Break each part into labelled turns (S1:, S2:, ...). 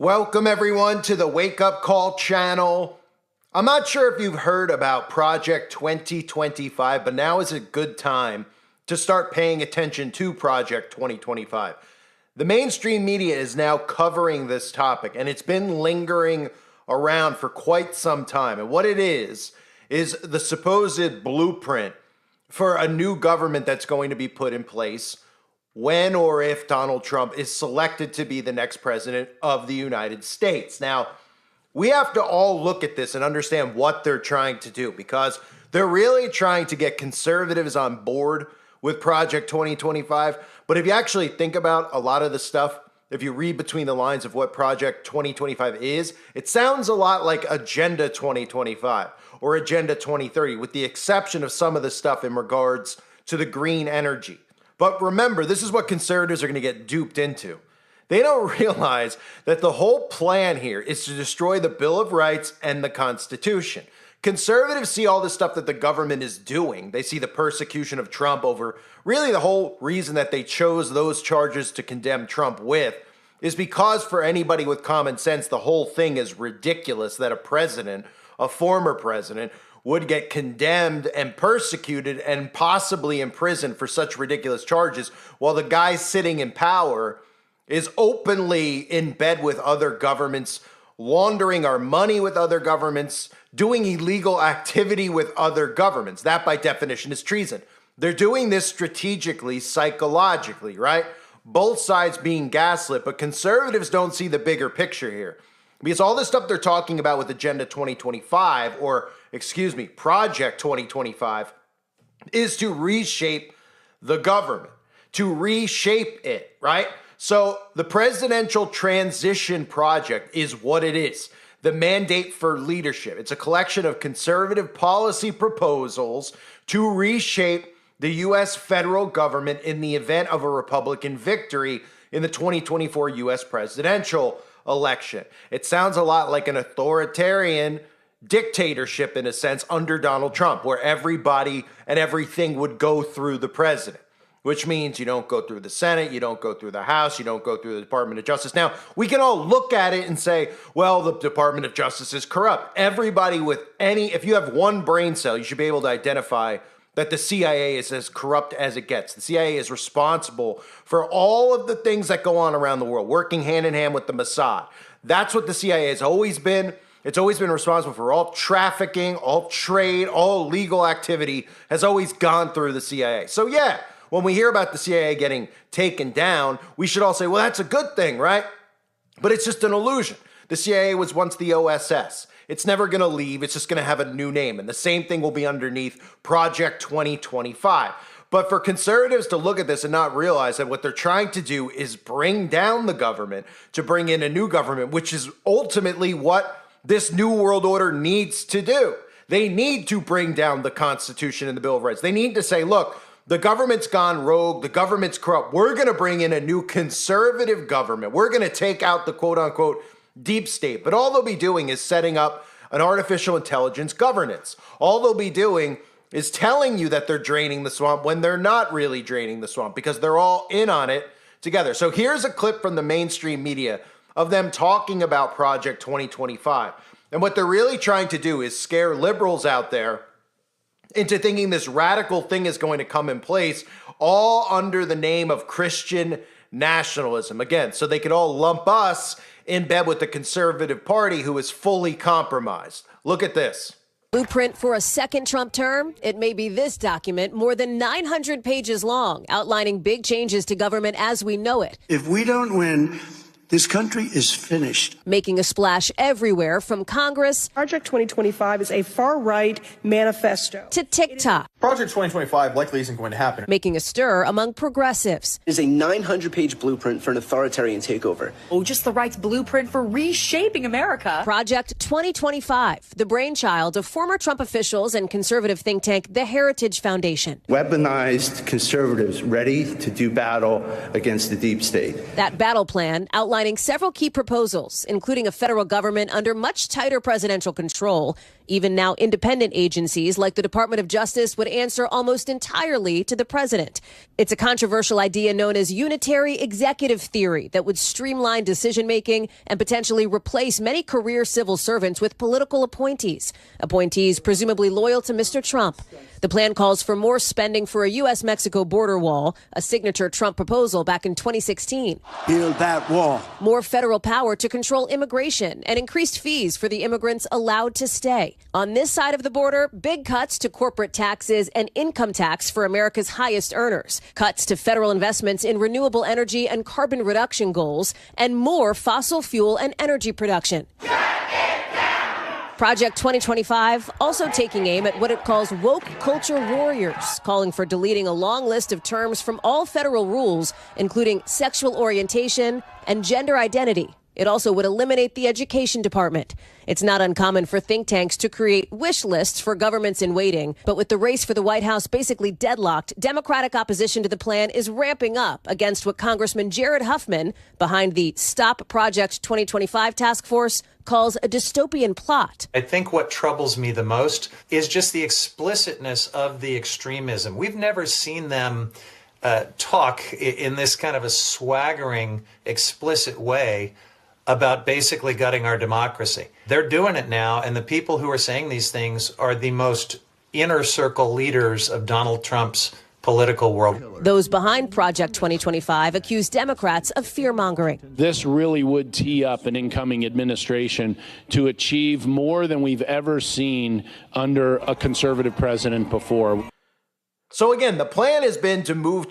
S1: Welcome everyone to the Wake Up Call channel. I'm not sure if you've heard about Project 2025, but now is a good time to start paying attention to Project 2025. The mainstream media is now covering this topic, and it's been lingering around for quite some time. And what it is the supposed blueprint for a new government that's going to be put in place when or if Donald Trump is selected to be the next president of the United States. Now, we have to all look at this and understand what they're trying to do, because they're really trying to get conservatives on board with Project 2025. But if you actually think about a lot of the stuff, if you read between the lines of what Project 2025 is, it sounds a lot like Agenda 2025 or Agenda 2030, with the exception of some of the stuff in regards to the green energy. But remember, this is what conservatives are going to get duped into. They don't realize that the whole plan here is to destroy the Bill of Rights and the Constitution. Conservatives see all the stuff that the government is doing. They see the persecution of Trump over really the whole reason that they chose those charges to condemn Trump with is because for anybody with common sense, the whole thing is ridiculous that a president, a former president, would get condemned and persecuted and possibly imprisoned for such ridiculous charges while the guy sitting in power is openly in bed with other governments, laundering our money with other governments, doing illegal activity with other governments. That by definition is treason. They're doing this strategically, psychologically, right? Both sides being gaslit, but conservatives don't see the bigger picture here. Because all this stuff they're talking about with Agenda 2025, Project 2025, is to reshape the government, to reshape it, right? So the Presidential Transition Project is what it is. The Mandate for Leadership. It's a collection of conservative policy proposals to reshape the U.S. federal government in the event of a Republican victory in the 2024 U.S. presidential election. It sounds a lot like an authoritarian dictatorship in a sense under Donald Trump, where everybody and everything would go through the president, which means you don't go through the Senate, you don't go through the House, you don't go through the Department of Justice. Now, we can all look at it and say, well, the Department of Justice is corrupt. Everybody with if you have one brain cell, you should be able to identify that the CIA is as corrupt as it gets. The CIA is responsible for all of the things that go on around the world, working hand in hand with the Mossad. That's what the CIA has always been. It's always been responsible for all trafficking, all trade, all legal activity has always gone through the CIA. So yeah, when we hear about the CIA getting taken down, we should all say, well, that's a good thing, right? But it's just an illusion. The CIA was once the OSS. It's never going to leave. It's just going to have a new name. And the same thing will be underneath Project 2025. But for conservatives to look at this and not realize that what they're trying to do is bring down the government to bring in a new government, which is ultimately what this new world order needs to do. They need to bring down the Constitution and the Bill of Rights. They need to say, look, the government's gone rogue. The government's corrupt. We're going to bring in a new conservative government. We're going to take out the quote unquote deep state. But all they'll be doing is setting up an artificial intelligence governance. All they'll be doing is telling you that they're draining the swamp when they're not really draining the swamp, because they're all in on it together. So here's a clip from the mainstream media of them talking about Project 2025. And what they're really trying to do is scare liberals out there into thinking this radical thing is going to come in place, all under the name of Christian nationalism. Again, so they could all lump us in bed with the conservative party who is fully compromised. Look at this.
S2: Blueprint for a second Trump term? It may be this document, more than 900 pages long, outlining big changes to government as we know it.
S3: If we don't win, this country is finished.
S2: Making a splash everywhere from Congress.
S4: Project 2025 is a far-right manifesto.
S2: To TikTok.
S5: Project 2025 likely isn't going to happen.
S2: Making a stir among progressives.
S6: It is a 900-page blueprint for an authoritarian takeover.
S7: Oh, just the right's blueprint for reshaping America.
S2: Project 2025, the brainchild of former Trump officials and conservative think tank The Heritage Foundation.
S8: Weaponized conservatives ready to do battle against the deep state.
S2: That battle plan outlined outlining several key proposals, including a federal government under much tighter presidential control. Even now, independent agencies like the Department of Justice would answer almost entirely to the president. It's a controversial idea known as unitary executive theory that would streamline decision-making and potentially replace many career civil servants with political appointees presumably loyal to Mr. Trump. The plan calls for more spending for a U.S.-Mexico border wall, a signature Trump proposal back in 2016.
S3: Build that wall.
S2: More federal power to control immigration and increased fees for the immigrants allowed to stay. On this side of the border, big cuts to corporate taxes and income tax for America's highest earners, cuts to federal investments in renewable energy and carbon reduction goals, and more fossil fuel and energy production. Project 2025 also taking aim at what it calls woke culture warriors, calling for deleting a long list of terms from all federal rules, including sexual orientation and gender identity. It also would eliminate the Education Department. It's not uncommon for think tanks to create wish lists for governments in waiting. But with the race for the White House basically deadlocked, Democratic opposition to the plan is ramping up against what Congressman Jared Huffman, behind the Stop Project 2025 task force, calls a dystopian plot.
S8: I think what troubles me the most is just the explicitness of the extremism. We've never seen them talk in this kind of a swaggering, explicit way about basically gutting our democracy. They're doing it now, and the people who are saying these things are the most inner circle leaders of Donald Trump's political world.
S2: Those behind Project 2025 accuse Democrats of fear-mongering.
S9: This really would tee up an incoming administration to achieve more than we've ever seen under a conservative president before.
S1: So again, the plan has been to move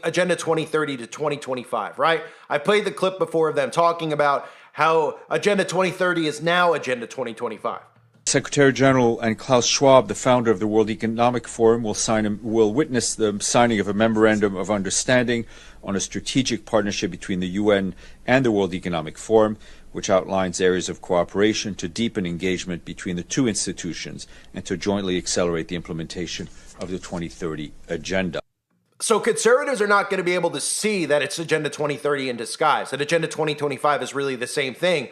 S1: Agenda 2030 to 2025, right? I played the clip before of them talking about how Agenda 2030 is now Agenda 2025.
S10: Secretary General and Klaus Schwab, the founder of the World Economic Forum, will witness the signing of a memorandum of understanding on a strategic partnership between the UN and the World Economic Forum, which outlines areas of cooperation to deepen engagement between the two institutions and to jointly accelerate the implementation of the 2030 agenda.
S1: So conservatives are not going to be able to see that it's Agenda 2030 in disguise, that Agenda 2025 is really the same thing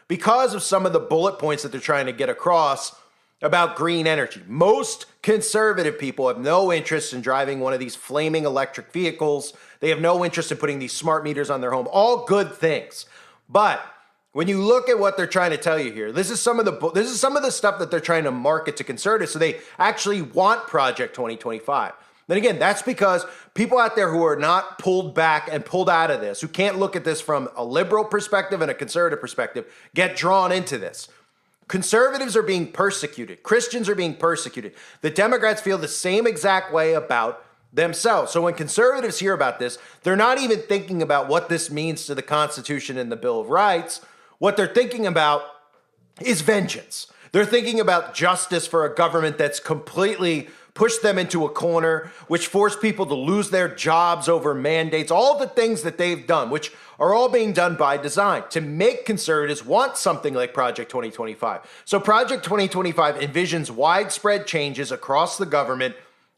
S1: because of some of the bullet points that they're trying to get across about green energy. Most conservative people have no interest in driving one of these flaming electric vehicles. They have no interest in putting these smart meters on their home. All good things. But when you look at what they're trying to tell you here, this is some of the stuff that they're trying to market to conservatives, so they actually want Project 2025. Then again, that's because people out there who are not pulled back and pulled out of this, who can't look at this from a liberal perspective and a conservative perspective, get drawn into this. Conservatives are being persecuted. Christians are being persecuted. The Democrats feel the same exact way about themselves. So when conservatives hear about this, they're not even thinking about what this means to the Constitution and the Bill of Rights. What they're thinking about is vengeance. They're thinking about justice for a government that's completely pushed them into a corner, which forced people to lose their jobs over mandates, all the things that they've done, which are all being done by design to make conservatives want something like Project 2025. So Project 2025 envisions widespread changes across the government,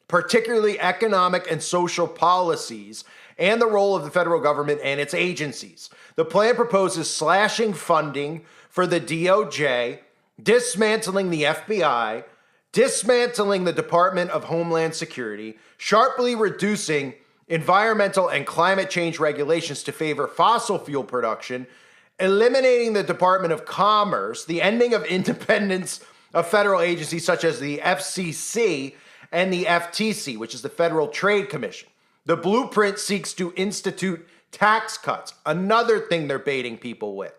S1: particularly economic and social policies, and the role of the federal government and its agencies. The plan proposes slashing funding for the DOJ, dismantling the FBI, dismantling the Department of Homeland Security, sharply reducing environmental and climate change regulations to favor fossil fuel production, eliminating the Department of Commerce, the ending of independence of federal agencies such as the FCC and the FTC, which is the Federal Trade Commission. The blueprint seeks to institute tax cuts, another thing they're baiting people with.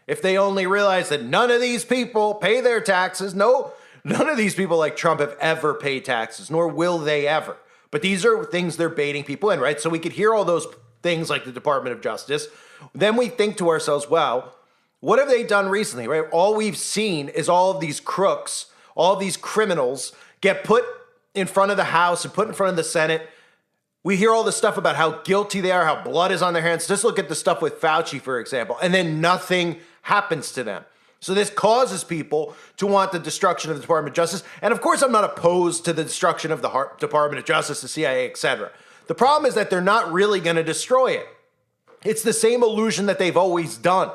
S1: If they only realize that none of these people pay their taxes, none of these people like Trump have ever paid taxes, nor will they ever. But these are things they're baiting people in, right? So we could hear all those things like the Department of Justice. Then we think to ourselves, well, what have they done recently, right? All we've seen is all of these crooks, all of these criminals get put in front of the House and put in front of the Senate. We hear all this stuff about how guilty they are, how blood is on their hands. Just look at the stuff with Fauci, for example, and then nothing happens to them. So this causes people to want the destruction of the Department of Justice. And of course, I'm not opposed to the destruction of the Department of Justice, the CIA, etc. The problem is that they're not really going to destroy it. It's the same illusion that they've always done.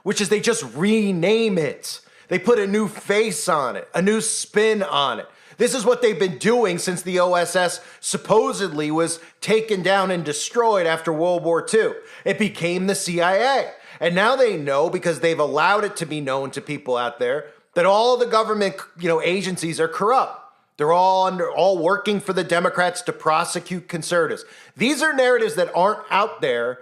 S1: which is they just rename it. They put a new face on it, a new spin on it. This is what they've been doing since the OSS supposedly was taken down and destroyed after World War II. It became the CIA. And now they know, because they've allowed it to be known to people out there, that all the government, agencies are corrupt. They're all working for the Democrats to prosecute conservatives. These are narratives that aren't out there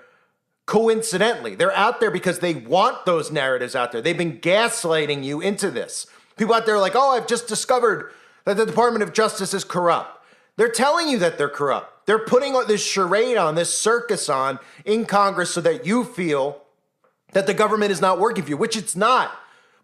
S1: coincidentally. They're out there because they want those narratives out there. They've been gaslighting you into this. People out there are like, oh, I've just discovered that the Department of Justice is corrupt. They're telling you that they're corrupt. They're putting this charade on, this circus on in Congress so that you feel that the government is not working for you, which it's not.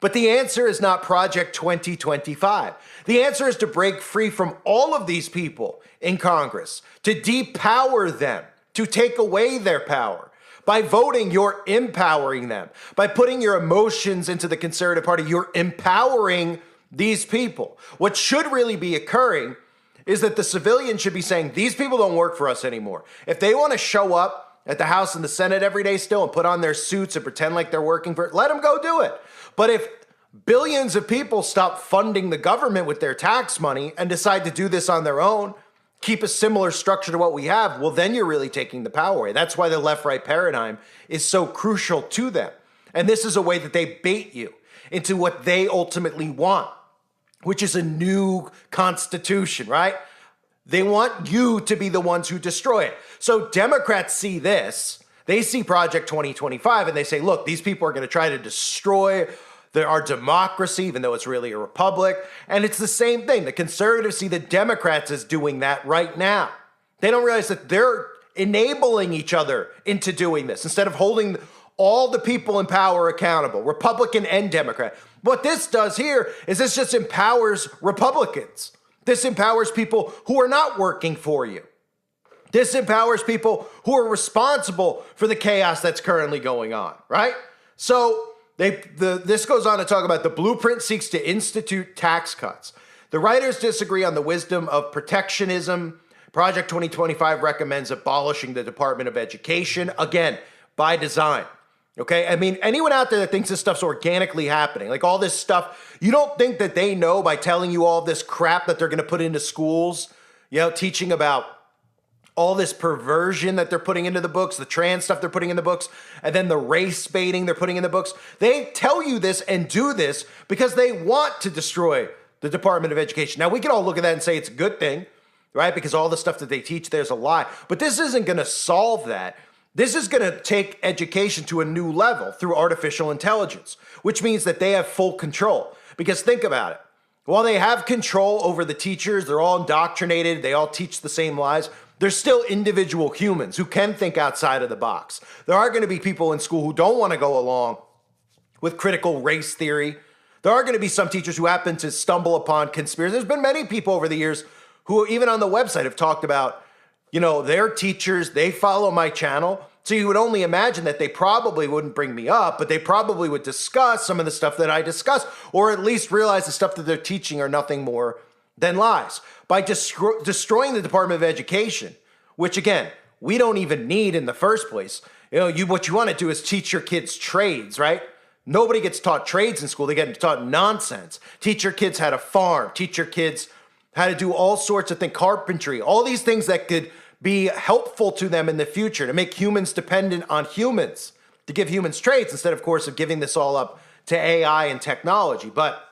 S1: But the answer is not Project 2025. The answer is to break free from all of these people in Congress, to depower them, to take away their power. By voting, you're empowering them. By putting your emotions into the Conservative Party, you're empowering these people. What should really be occurring is that the civilians should be saying, these people don't work for us anymore. If they want to show up at the House and the Senate every day still and put on their suits and pretend like they're working for it, let them go do it. But if billions of people stop funding the government with their tax money and decide to do this on their own, keep a similar structure to what we have, well, then you're really taking the power away. That's why the left-right paradigm is so crucial to them. And this is a way that they bait you into what they ultimately want, which is a new constitution, right? They want you to be the ones who destroy it. So Democrats see this. They see Project 2025 and they say, look, these people are going to try to destroy our democracy, even though it's really a republic. And it's the same thing. The conservatives see the Democrats as doing that right now. They don't realize that they're enabling each other into doing this instead of holding all the people in power accountable, Republican and Democrat. What this does here is this just empowers Republicans. This empowers people who are not working for you. This empowers people who are responsible for the chaos that's currently going on, right? So this goes on to talk about the blueprint seeks to institute tax cuts. The writers disagree on the wisdom of protectionism. Project 2025 recommends abolishing the Department of Education, again, by design. Okay, I mean, anyone out there that thinks this stuff's organically happening, like all this stuff, you don't think that they know by telling you all this crap that they're going to put into schools, teaching about all this perversion that they're putting into the books, the trans stuff they're putting in the books, and then the race baiting they're putting in the books. They tell you this and do this because they want to destroy the Department of Education. Now, we can all look at that and say it's a good thing, right? Because all the stuff that they teach, there's a lie. But this isn't going to solve that. This is going to take education to a new level through artificial intelligence, which means that they have full control. Because think about it. While they have control over the teachers, they're all indoctrinated, they all teach the same lies, they're still individual humans who can think outside of the box. There are going to be people in school who don't want to go along with critical race theory. There are going to be some teachers who happen to stumble upon conspiracy. There's been many people over the years who even on the website have talked about, their teachers, they follow my channel. So you would only imagine that they probably wouldn't bring me up, but they probably would discuss some of the stuff that I discuss, or at least realize the stuff that they're teaching are nothing more than lies. By destroying the Department of Education, which again, we don't even need in the first place. What you want to do is teach your kids trades, right? Nobody gets taught trades in school. They get taught nonsense. Teach your kids how to farm. Teach your kids how to do all sorts of things, carpentry, all these things that could be helpful to them in the future, to make humans dependent on humans, to give humans trades instead, of course, of giving this all up to AI and technology. But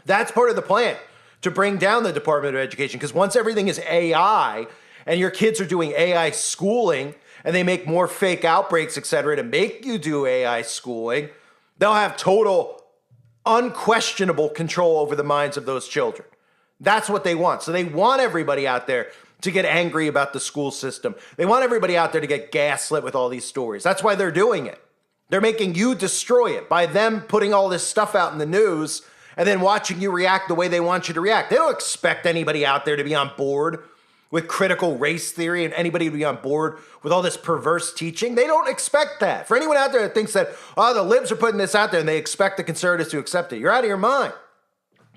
S1: that's part of the plan, to bring down the Department of Education, because once everything is AI and your kids are doing AI schooling and they make more fake outbreaks, et cetera, to make you do AI schooling, they'll have total, unquestionable control over the minds of those children. That's what they want. So they want everybody out there to get angry about the school system. They want everybody out there to get gaslit with all these stories. That's why they're doing it. They're making you destroy it by them putting all this stuff out in the news and then watching you react the way they want you to react. They don't expect anybody out there to be on board with critical race theory and anybody to be on board with all this perverse teaching. They don't expect that. For anyone out there that thinks that, the libs are putting this out there and they expect the conservatives to accept it, you're out of your mind.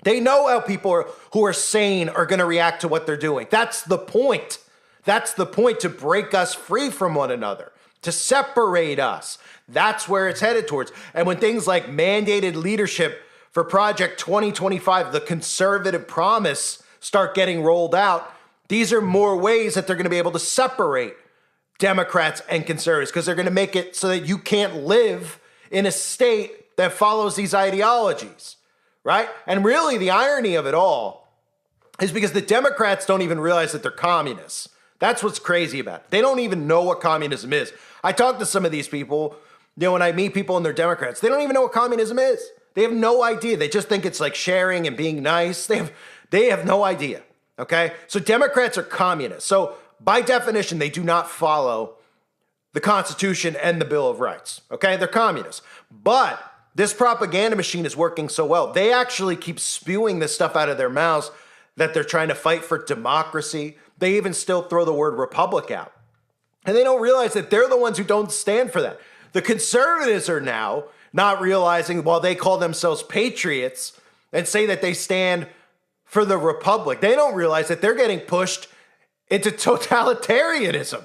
S1: They know how people who are sane are going to react to what they're doing. That's the point. That's the point, to break us free from one another, to separate us. That's where it's headed towards. And when things like mandated leadership for Project 2025, the conservative promise, start getting rolled out, these are more ways that they're going to be able to separate Democrats and conservatives, because they're going to make it so that you can't live in a state that follows these ideologies, right? And really the irony of it all is because the Democrats don't even realize that they're communists. That's what's crazy about it. They don't even know what communism is. I talk to some of these people, when I meet people and they're Democrats, they don't even know what communism is. They have no idea. They just think it's like sharing and being nice. They have no idea, okay? So Democrats are communists. So by definition, they do not follow the Constitution and the Bill of Rights, okay? They're communists. But this propaganda machine is working so well. They actually keep spewing this stuff out of their mouths that they're trying to fight for democracy. They even still throw the word republic out. And they don't realize that they're the ones who don't stand for that. The conservatives are now not realizing, while they call themselves patriots and say that they stand for the republic, they don't realize that they're getting pushed into totalitarianism,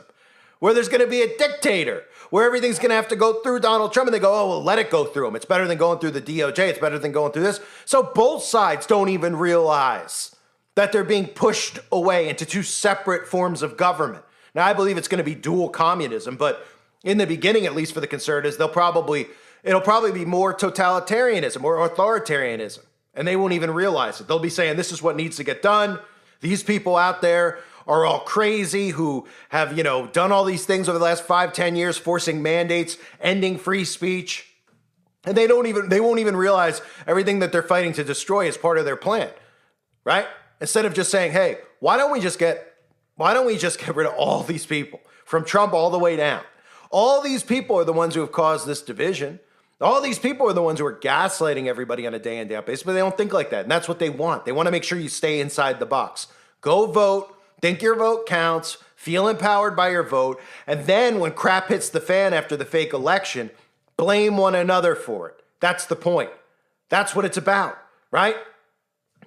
S1: where there's going to be a dictator, where everything's going to have to go through Donald Trump, and they go, oh, well, let it go through him. It's better than going through the DOJ. It's better than going through this. So both sides don't even realize that they're being pushed away into two separate forms of government. Now, I believe it's going to be dual communism, but in the beginning, at least for the conservatives, it'll probably be more totalitarianism or authoritarianism, and they won't even realize it. They'll be saying, this is what needs to get done. These people out there are all crazy who have, done all these things over the last 5-10 years, forcing mandates, ending free speech. And they won't even realize everything that they're fighting to destroy is part of their plan, right? Instead of just saying, hey, why don't we just get rid of all these people, from Trump all the way down? All these people are the ones who have caused this division. All these people are the ones who are gaslighting everybody on a day in, day out basis, but they don't think like that. And that's what they want. They want to make sure you stay inside the box. Go vote, think your vote counts, feel empowered by your vote, and then when crap hits the fan after the fake election, blame one another for it. That's the point. That's what it's about, right?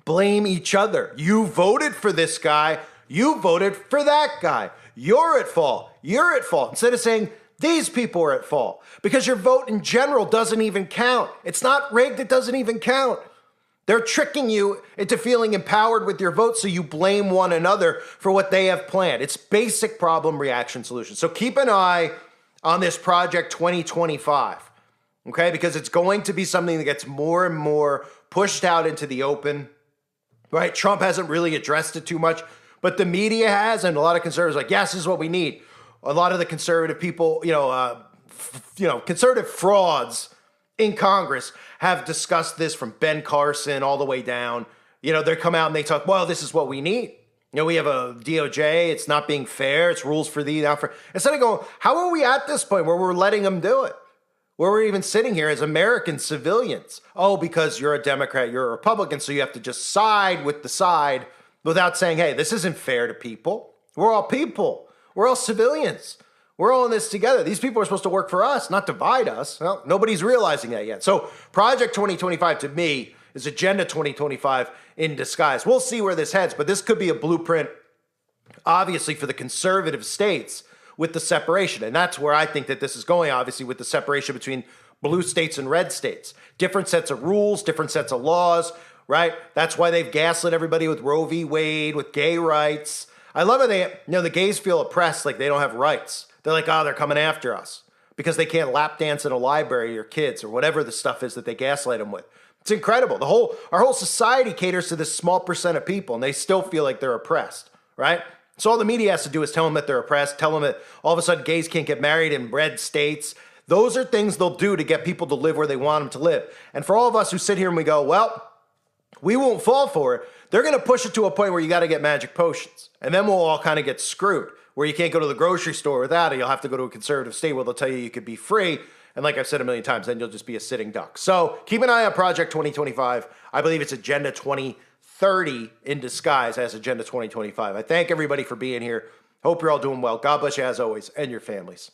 S1: Blame each other. You voted for this guy. You voted for that guy. You're at fault. You're at fault. Instead of saying, these people are at fault, because your vote in general doesn't even count. It's not rigged. It doesn't even count. They're tricking you into feeling empowered with your vote, so you blame one another for what they have planned. It's basic problem reaction solution. So keep an eye on this Project 2025, okay? Because it's going to be something that gets more and more pushed out into the open, right? Trump hasn't really addressed it too much, but the media has, and a lot of conservatives are like, yes, this is what we need. A lot of the conservative people, conservative frauds in Congress have discussed this, from Ben Carson all the way down. They come out and they talk, well, this is what we need. We have a DOJ. It's not being fair. It's rules for thee, not for. Instead of going, how are we at this point where we're letting them do it? Where we're even sitting here as American civilians? Oh, because you're a Democrat, you're a Republican, so you have to just side with the side without saying, hey, this isn't fair to people. We're all people. We're all civilians. We're all in this together. These people are supposed to work for us, not divide us. Well, nobody's realizing that yet. So Project 2025 to me is Agenda 2025 in disguise. We'll see where this heads, but this could be a blueprint, obviously, for the conservative states with the separation. And that's where I think that this is going, obviously, with the separation between blue states and red states. Different sets of rules, different sets of laws, right? That's why they've gaslit everybody with Roe v. Wade, with gay rights. I love how the gays feel oppressed, like they don't have rights. They're like, oh, they're coming after us because they can't lap dance in a library or kids or whatever the stuff is that they gaslight them with. It's incredible. Our whole society caters to this small percent of people, and they still feel like they're oppressed, right? So all the media has to do is tell them that they're oppressed, tell them that all of a sudden gays can't get married in red states. Those are things they'll do to get people to live where they want them to live. And for all of us who sit here and we go, well, we won't fall for it, they're going to push it to a point where you got to get magic potions. And then we'll all kind of get screwed, where you can't go to the grocery store without it. You'll have to go to a conservative state where they'll tell you could be free. And like I've said a million times, then you'll just be a sitting duck. So keep an eye on Project 2025. I believe it's Agenda 2030 in disguise as Agenda 2025. I thank everybody for being here. Hope you're all doing well. God bless you as always, and your families.